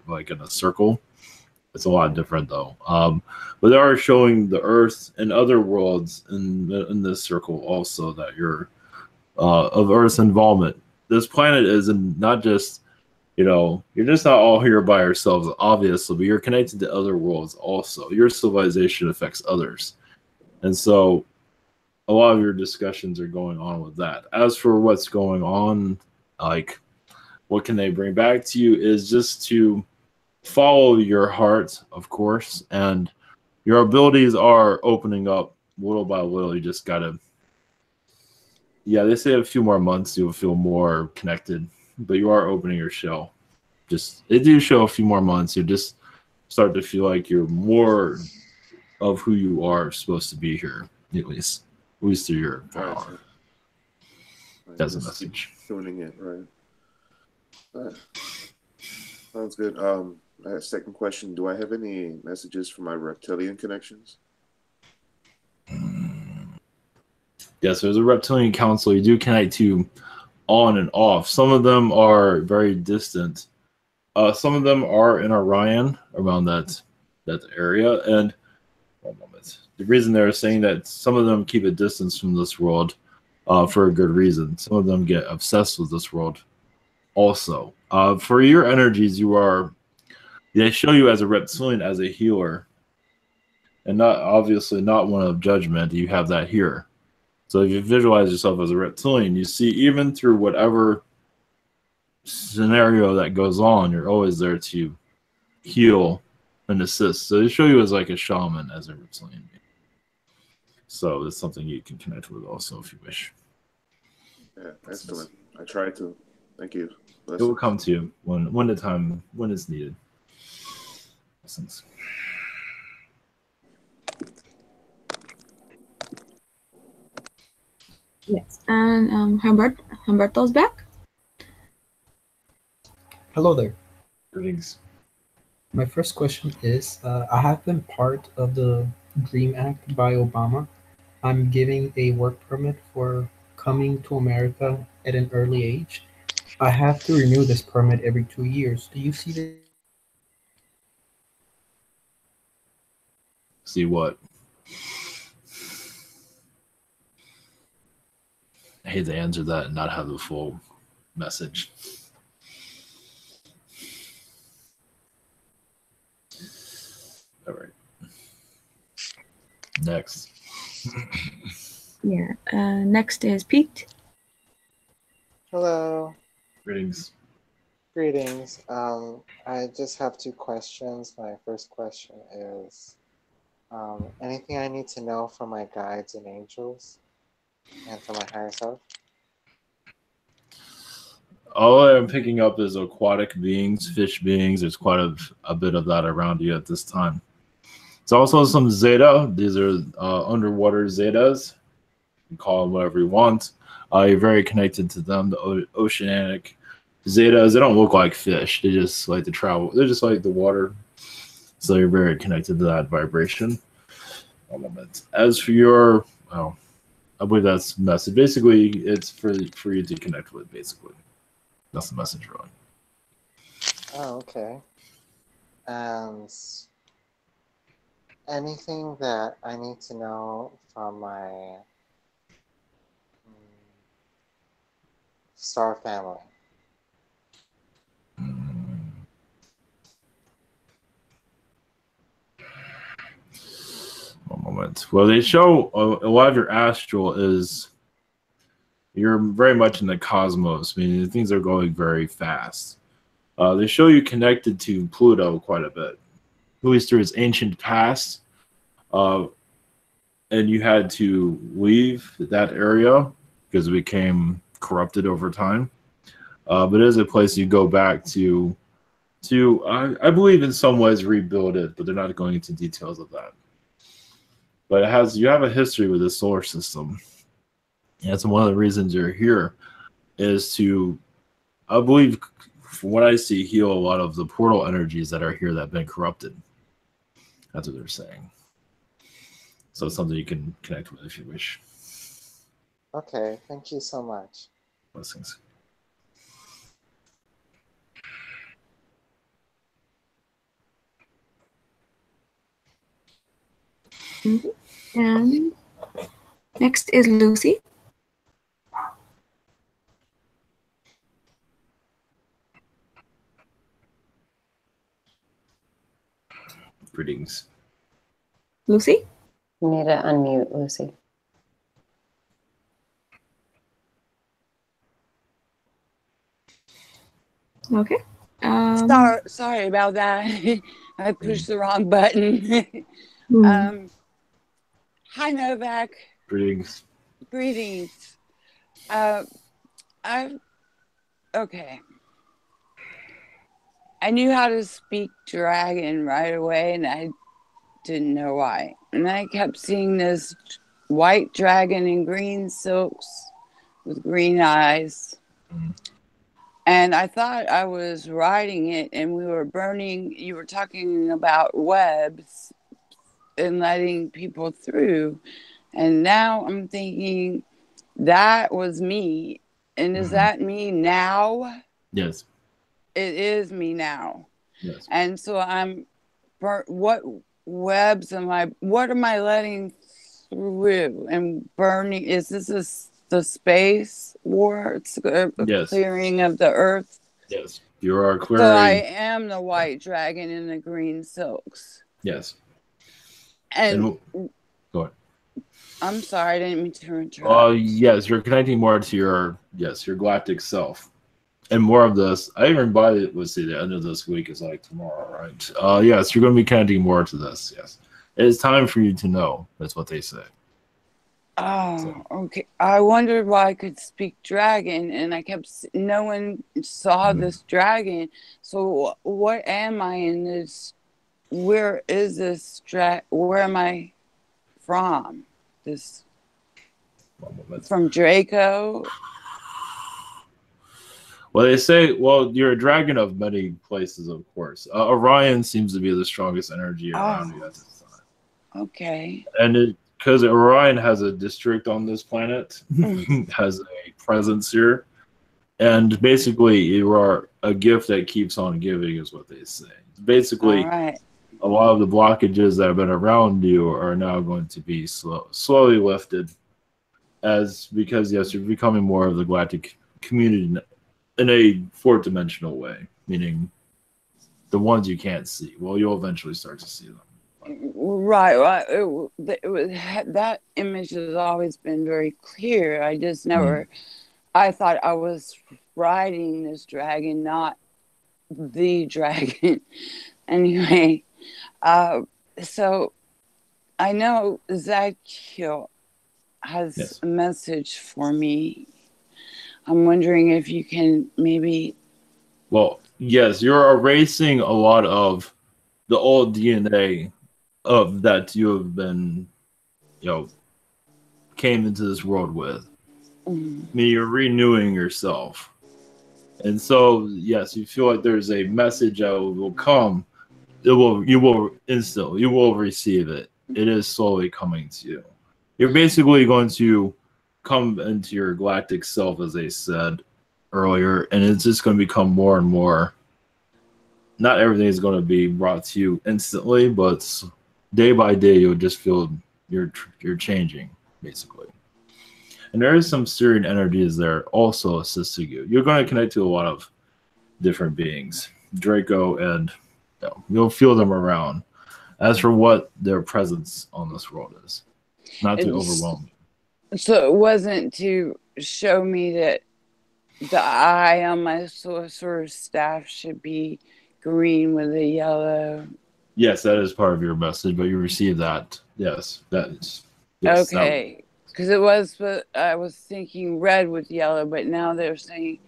S2: like in a circle. It's a lot different though. But they are showing the Earth and other worlds in this circle also that you're of Earth's involvement. This planet is not just, you're just not all here by yourselves, obviously, but you're connected to other worlds also. Your civilization affects others. And so a lot of your discussions are going on with that. As for what's going on, like what can they bring back to you is just to follow your heart, of course, and your abilities are opening up little by little. You just gotta, they say a few more months you'll feel more connected, but you are opening your shell. They do show a few more months. You just start to feel like you're more of who you are supposed to be here, at least through your power. That's a message.
S18: Tuning in, right? All right. Sounds good. Second question: do I have any messages for my reptilian connections?
S2: Yes, there's a reptilian council. You do connect to on and off. Some of them are very distant. Some of them are in Orion, around that area. And one moment. The reason they're saying that some of them keep a distance from this world for a good reason. Some of them get obsessed with this world also. For your energies, they show you as a reptilian, as a healer, and obviously not one of judgment. You have that here. So if you visualize yourself as a reptilian, you see even through whatever scenario that goes on, you're always there to heal and assist. So they show you as like a shaman, as a reptilian. So it's something you can connect with also if you wish.
S18: Yeah, excellent. I try to. Thank you.
S2: It will come to you when it's needed. Blessings.
S6: Yes, and Humberto's back.
S14: Hello there.
S2: Greetings.
S14: My first question is, I have been part of the DREAM Act by Obama. I'm giving a work permit for coming to America at an early age. I have to renew this permit every 2 years. Do you see this?
S2: See what? I hate to answer that and not have the full message. All right. Next.
S6: Yeah. Next is Pete.
S19: Hello.
S2: Greetings.
S19: Greetings. I just have two questions. My first question is, anything I need to know from my guides and angels and from my higher self?
S2: All I'm picking up is aquatic beings, fish beings. There's quite a bit of that around you at this time. It's also some Zeta. These are underwater Zetas. You can call them whatever you want. You're very connected to them. The oceanic Zetas, they don't look like fish. They just like to travel. They're just like the water. So you're very connected to that vibration. One moment. As for your, I believe that's the message. Basically, it's for you to connect with, basically. That's the message, really.
S19: Oh, okay. And anything that I need to know from my star family?
S2: One moment. Well, they show a lot of your astral is you're very much in the cosmos, meaning things are going very fast. They show you connected to Pluto quite a bit, at least through its ancient past. And you had to leave that area because it became corrupted over time. But it is a place you go back to I believe in some ways rebuild it, but they're not going into details of that. But you have a history with the solar system. And that's one of the reasons you're here is to, I believe, from what I see, heal a lot of the portal energies that are here that have been corrupted. That's what they're saying. So it's something you can connect with if you wish.
S19: Okay, thank you so much.
S2: Blessings.
S6: And next is Lucy.
S2: Greetings.
S6: Lucy?
S17: You need to unmute, Lucy.
S6: Okay.
S20: Sorry about that. I pushed the wrong button. Hi, Novak.
S2: Greetings.
S20: Greetings. Okay. I knew how to speak dragon right away, and I didn't know why. And I kept seeing this white dragon in green silks with green eyes. And I thought I was riding it, and we were burning. You were talking about webs and letting people through. And now I'm thinking that was me. And is that me now?
S2: Yes.
S20: It is me now.
S2: Yes.
S20: And so what webs what am I letting through and burning? Is this the space war? It's a
S2: Yes.
S20: clearing of the earth.
S2: Yes. You are
S20: So I
S2: clearing.
S20: am the white dragon in the green silks.
S2: Yes.
S20: And
S2: go ahead.
S20: I'm sorry, I didn't mean to interrupt.
S2: Yes, you're connecting more to your galactic self. And more of this, I even by let's see, the end of this week is like tomorrow, right? Yes, you're going to be connecting more to this. Yes, it is time for you to know. That's what they say.
S20: Oh, okay. I wondered why I could speak dragon, and I kept no one saw this dragon. So what am I in this? Where is this where am I from? This from Draco?
S2: Well, they say, you're a dragon of many places, of course. Orion seems to be the strongest energy around you at this time.
S20: Okay.
S2: And because Orion has a district on this planet, has a presence here, and basically you are a gift that keeps on giving, is what they say. Basically, a lot of the blockages that have been around you are now going to be slowly lifted, because yes, you're becoming more of the galactic community in a fourth-dimensional way, meaning the ones you can't see. Well, you'll eventually start to see them.
S20: Right. That image has always been very clear. I just never. I thought I was riding this dragon, not the dragon. Anyway, so I know Zakiel has a message for me. I'm wondering if you can maybe.
S2: Well, yes, you're erasing a lot of the old DNA of that you have been, came into this world with. I mean, you're renewing yourself. And so, yes, you feel like there's a message that will come. You will receive it. It is slowly coming to you. You're basically going to come into your galactic self, as they said earlier, and it's just going to become more and more. Not everything is going to be brought to you instantly, but day by day, you'll just feel you're changing, basically. And there is some Syrian energies there also assisting you. You're going to connect to a lot of different beings, Draco, and you'll feel them around. As for what their presence on this world is, not to overwhelm you.
S20: So it wasn't to show me that the eye on my sorcerer's staff should be green with a yellow.
S2: Yes, that is part of your message, but you receive that. Yes, that is. Yes,
S20: okay, because it was. I was thinking red with yellow, but now they're saying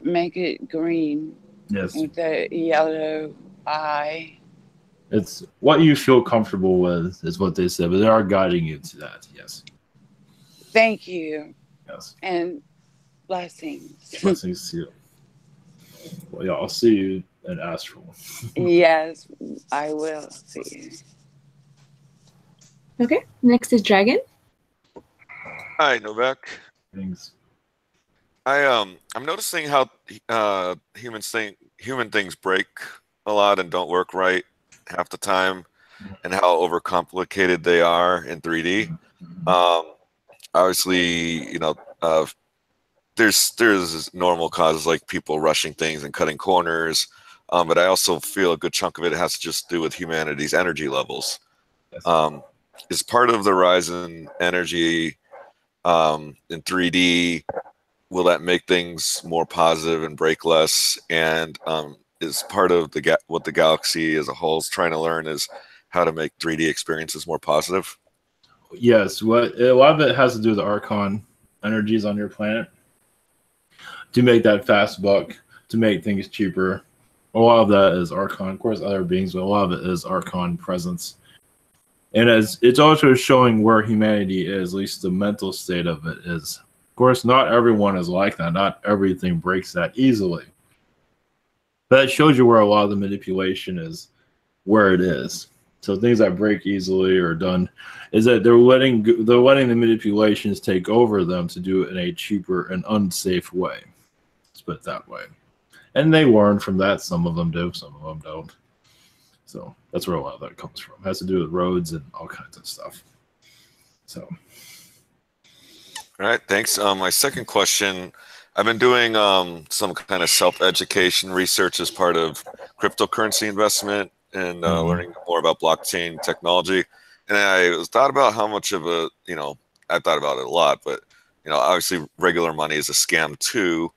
S20: make it green.
S2: Yes.
S20: With a yellow eye.
S2: It's what you feel comfortable with, is what they said, but they are guiding you to that. Yes.
S20: Thank you.
S2: Yes.
S20: And blessings.
S2: Blessings to you. Well, yeah, I'll see you in Astral.
S20: Yes, I will see you.
S6: Okay. Next is Dragon.
S21: Hi, Novak.
S2: Thanks.
S21: I'm noticing how human things break a lot and don't work right half the time, and how overcomplicated they are in 3D. Obviously, there's normal causes like people rushing things and cutting corners, but I also feel a good chunk of it has to just do with humanity's energy levels. Is part of the rise in energy in 3D, will that make things more positive and break less? And is part of what the galaxy as a whole is trying to learn is how to make 3D experiences more positive?
S2: Yes, a lot of it has to do with the Archon energies on your planet to make that fast buck, to make things cheaper. A lot of that is Archon. Of course, other beings, but a lot of it is Archon presence. And as it's also showing where humanity is, at least the mental state of it is. Of course, not everyone is like that. Not everything breaks that easily. But it shows you where a lot of the manipulation is, where it is. So things that break easily or done is that they're letting the manipulations take over them to do it in a cheaper and unsafe way. Let's put it that way. And they learn from that. Some of them do, some of them don't. So that's where a lot of that comes from. It has to do with roads and all kinds of stuff. So.
S21: All right, thanks. My second question, I've been doing some kind of self-education research as part of cryptocurrency investment and learning more about blockchain technology. And I thought about how much of a, I thought about it a lot, but, obviously regular money is a scam too.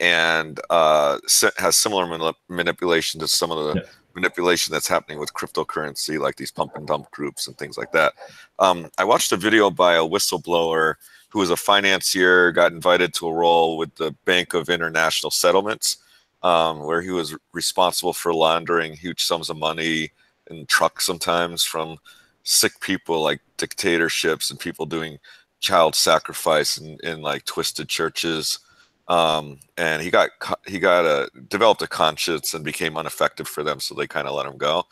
S21: And has similar manipulation to some of the manipulation that's happening with cryptocurrency, like these pump and dump groups and things like that. I watched a video by a whistleblower who was a financier, got invited to a role with the Bank of International Settlements, where he was responsible for laundering huge sums of money in trucks sometimes from sick people like dictatorships and people doing child sacrifice in like twisted churches. And he developed a conscience and became ineffective for them, so they kind of let him go.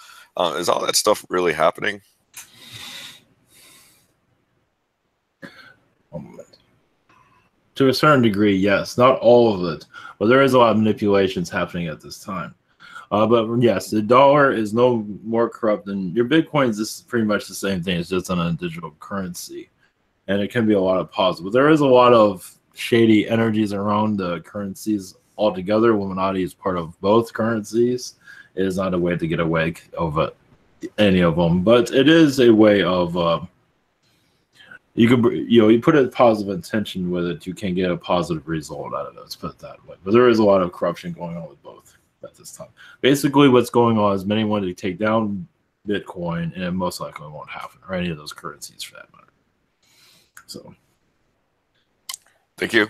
S21: Is all that stuff really happening?
S2: To a certain degree, yes. Not all of it, but there is a lot of manipulations happening at this time. But yes, the dollar is no more corrupt than your Bitcoins. Is pretty much the same thing. It's just on a digital currency, and it can be a lot of positive. There is a lot of shady energies around the currencies altogether. Illuminati is part of both currencies. It is not a way to get away of any of them, but it is a way of you put a positive intention with it, you can get a positive result out of it. Let's put it that way. But there is a lot of corruption going on with both at this time. Basically, what's going on is many want to take down Bitcoin, and it most likely won't happen, or any of those currencies for that matter. So.
S21: Thank you.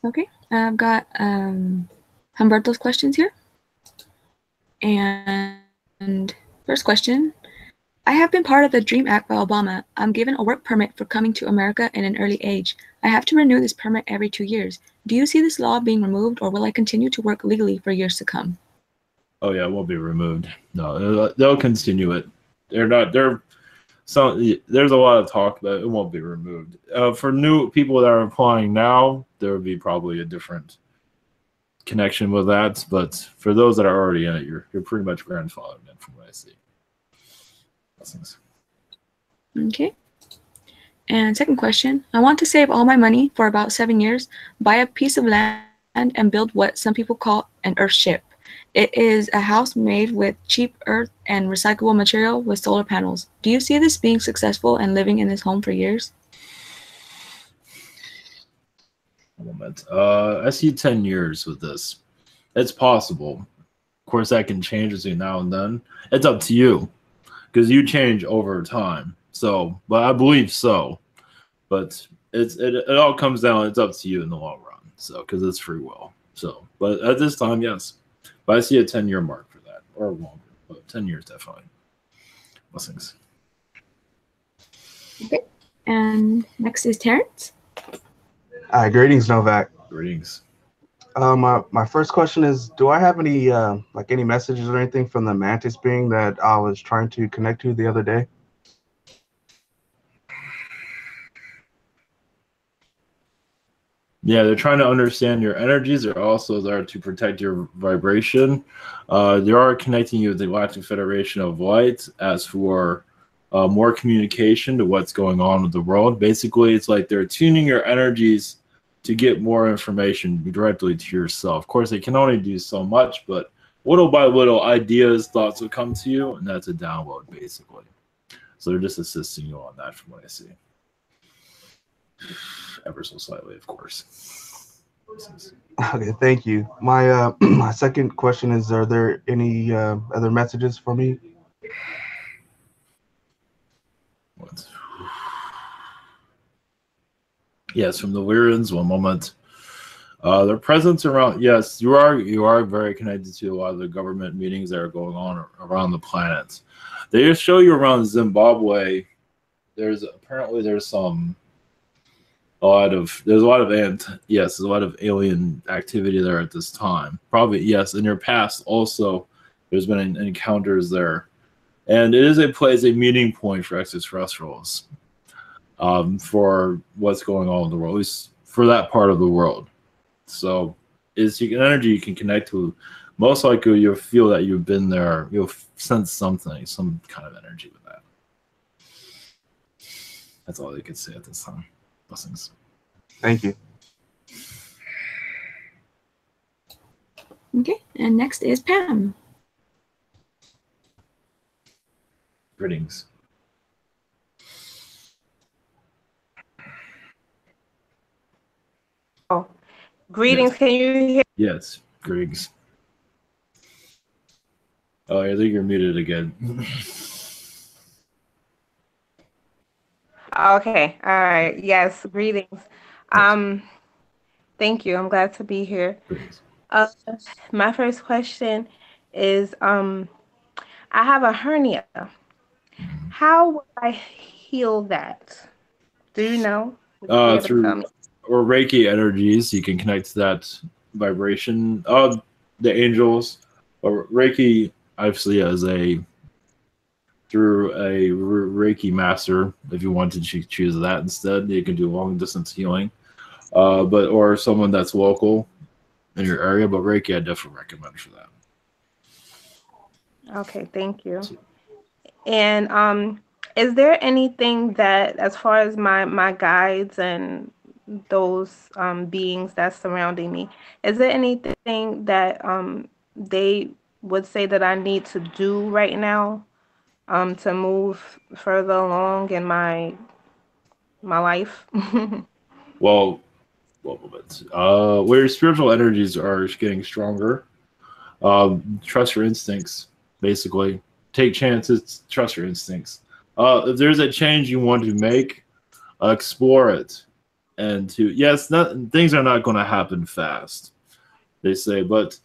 S6: Okay, I've got Humberto's questions here. And first question, I have been part of the DREAM Act by Obama. I'm given a work permit for coming to America at an early age. I have to renew this permit every 2 years. Do you see this law being removed, or will I continue to work legally for years to come?
S2: Oh yeah, it won't be removed. No, they'll continue it. There's a lot of talk, but it won't be removed. For new people that are applying now, there would be probably a different connection with that. But for those that are already in it, you're pretty much grandfathered in from what I see. Blessings.
S6: Okay. And second question, I want to save all my money for about 7 years, buy a piece of land, and build what some people call an earthship. It is a house made with cheap earth and recyclable material with solar panels. Do you see this being successful and living in this home for years?
S2: A moment. I see 10 years with this. It's possible. Of course, that can change between now and then. It's up to you, because you change over time. So, but I believe so. But it all comes down. It's up to you in the long run. So, because it's free will. So, but at this time, yes. But I see a 10-year mark for that, or longer, but 10 years definitely. Blessings.
S6: Okay. And next is Terrence.
S22: Greetings, Novak.
S2: Greetings.
S1: My first question is, do I have any like any messages or anything from the mantis being that I was trying to connect to the other day?
S2: Yeah, they're trying to understand your energies. They're also there to protect your vibration. They are connecting you with the Galactic Federation of Light as for more communication to what's going on with the world. Basically, it's like they're tuning your energies to get more information directly to yourself. Of course, they can only do so much, but little by little, ideas, thoughts will come to you, and that's a download, basically. So they're just assisting you on that from what I see. Ever so slightly, of course.
S1: Okay, thank you. My my second question is, are there any other messages for me?
S2: What? Yes, from the Lyrians, one moment. Their presence around, yes, you are very connected to a lot of the government meetings that are going on around the planet. They just show you around Zimbabwe. There's some a lot of alien activity there at this time. Probably, yes, in your past also there's been encounters there. And it is a meeting point for extraterrestrials for what's going on in the world, at least for that part of the world. So it's an energy you can connect to. Most likely you'll feel that you've been there. You'll sense something, some kind of energy with that. That's all they could say at this time. Blessings.
S1: Thank you.
S6: Okay, and next is Pam.
S2: Greetings.
S22: Oh, greetings. Can you hear?
S2: Yes, greetings. Oh, I think you're muted again.
S22: Okay. All right. Yes. Greetings. Thank you. I'm glad to be here. Uh, my first question is, I have a hernia. How will I heal that? Do you know? Would you be able to tell
S2: Through
S22: me?
S2: or Reiki energies, you can connect to that vibration of the angels. Or Reiki, obviously, as through a Reiki master, if you wanted to choose that instead, you can do long distance healing. Or someone that's local in your area, but Reiki I definitely recommend for that.
S22: Okay. Thank you. And is there anything that, as far as my guides and those beings that's surrounding me, is there anything that they would say that I need to do right now to move further along in my life?
S2: Well, where your spiritual energies are getting stronger, trust your instincts, basically. Take chances, trust your instincts. If there's a change you want to make, explore it. And things are not going to happen fast, they say, but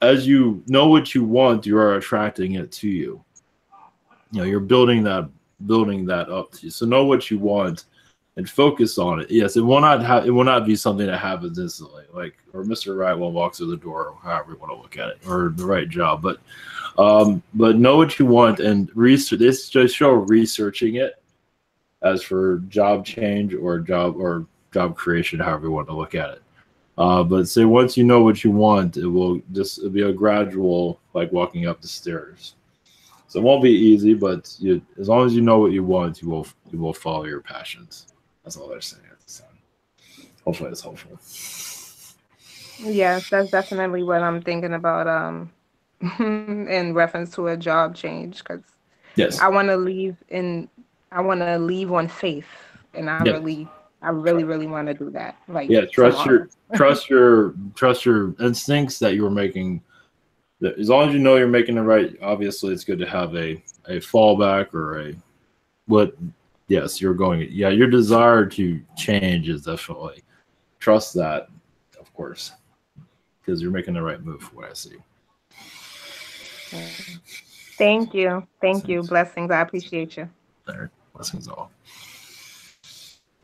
S2: as you know what you want, you are attracting it to you. You're building that up to you. So know what you want and focus on it. Yes, it will not be something that happens instantly, or Mr. Right will walk through the door, or however you want to look at it, or the right job. But know what you want and research. This just show researching it as for job change or job creation, however you want to look at it. But say once you know what you want, it'll be a gradual, like walking up the stairs. So it won't be easy, but as long as you know what you want, you will follow your passions. That's all they're saying at this time. Hopefully it's helpful.
S22: Yes, that's definitely what I'm thinking about in reference to a job change, because
S2: yes,
S22: I want to leave on faith, and I really want to do that. Like
S2: trust
S22: tomorrow.
S2: your instincts that you're making. As long as you know you're making the right, obviously it's good to have a fallback or your desire to change is definitely trust that, of course, because you're making the right move for what I see.
S22: Thank you. Blessings. I appreciate you.
S2: Blessings all.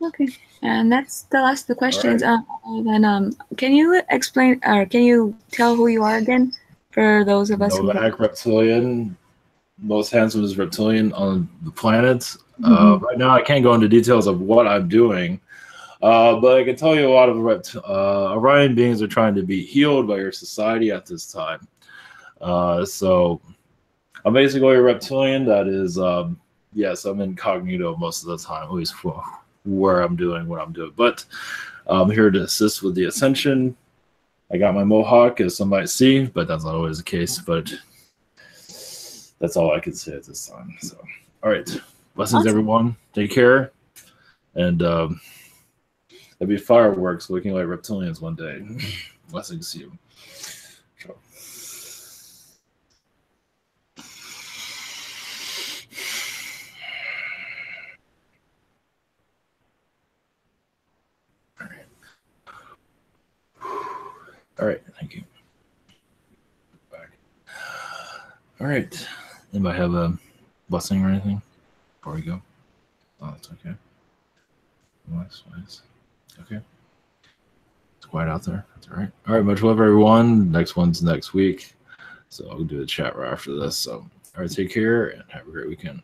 S6: Okay, and that's the last of the questions. Then can you explain or can you tell who you are again for those of us who?
S2: Novak, Reptilian, most handsome reptilian on the planet. Right now, I can't go into details of what I'm doing, but I can tell you a lot of Orion beings are trying to be healed by your society at this time. So I'm basically a reptilian that is, yes, I'm incognito most of the time, at least for where I'm doing what I'm doing. But I'm here to assist with the ascension. I got my mohawk, as some might see, but that's not always the case. But that's all I can say at this time. So, all right. Blessings, everyone. Take care. And there'll be fireworks looking like reptilians one day. Blessings to you. So. All right, thank you. Back. All right. Anybody have a blessing or anything before we go? Oh, that's okay. Nice. Okay. It's quiet out there. That's all right. All right, much love, everyone. Next one's next week. So I'll do the chat right after this. So, all right, take care and have a great weekend.